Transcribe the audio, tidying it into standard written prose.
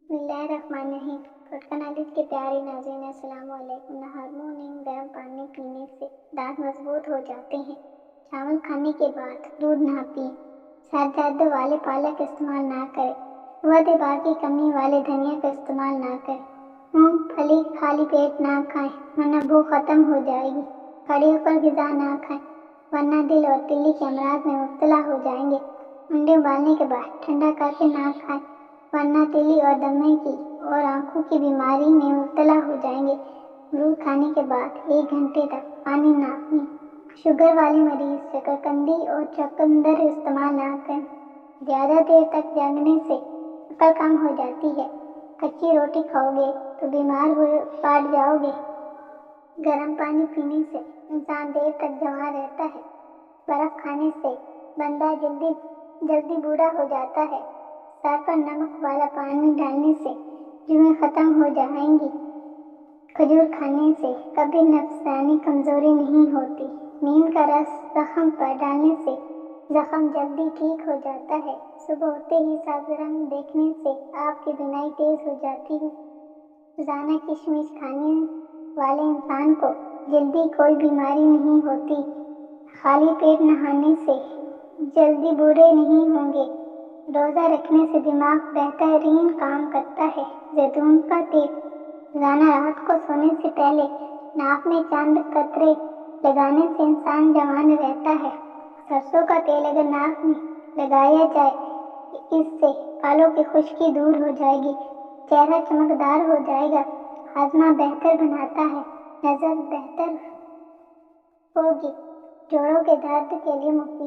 بسم اللہ الرحمن الرحیم۔ فٹکن عدد کے پیارے ناظرین السلام علیکم۔ ہر مارننگ گرم پانی پینے سے دانت مضبوط ہو جاتے ہیں۔ چاول کھانے کے بعد دودھ نہ پئیں۔ سر درد والے پالک استعمال نہ کریں۔ قوت بار کی کمی والے دھنیا کا استعمال نہ کریں۔ مونگ پھلی خالی پیٹ نہ کھائیں ورنہ بھوک ختم ہو جائے گی۔ کھڑی ہو کر غذا نہ کھائیں ورنہ دل اور تلی کے امراض میں مبتلا ہو جائیں گے۔ انڈے ابالنے کے بعد ٹھنڈا کر کے نہ کھائیں ورنہ تلی اور دمے کی اور آنکھوں کی بیماری میں مبتلا ہو جائیں گے۔ دودھ کھانے کے بعد 1 گھنٹے تک پانی نہ پئیں۔ شوگر والے مریض شکرقندی اور چقندر استعمال نہ کریں۔ زیادہ دیر تک جاگنے سے عقل کم ہو جاتی ہے۔ کچی روٹی کھاؤ گے تو بیمار پڑ جاؤ گے۔ گرم پانی پینے سے انسان دیر تک جوان رہتا ہے۔ برف کھانے سے بندہ جلدی بوڑھا ہو جاتا ہے۔ سر پر نمک والا پانی ڈالنے سے جوئیں ختم ہو جائیں گی۔ کھجور کھانے سے کبھی نفسانی کمزوری نہیں ہوتی۔ نیم کا رس زخم پر ڈالنے سے زخم جلدی ٹھیک ہو جاتا ہے۔ صبح ہوتے ہی سبز رنگ دیکھنے سے آپ کی بینائی تیز ہو جاتی ہے۔ روزانہ کشمش کھانے والے انسان کو جلدی کوئی بیماری نہیں ہوتی۔ خالی پیٹ نہانے سے جلدی بوڑھے نہیں ہوں گے۔ روزہ رکھنے سے دماغ بہترین کام کرتا ہے۔ زیتون کا تیل روزانہ رات کو سونے سے پہلے ناک میں چند قطرے لگانے سے انسان جوان رہتا ہے۔ سرسوں کا تیل اگر ناک میں لگایا جائے اس سے بالوں کی خشکی دور ہو جائے گی، چہرہ چمکدار ہو جائے گا، ہاضمہ بہتر بناتا ہے، نظر بہتر ہوگی، جوڑوں کے درد کے لیے مفید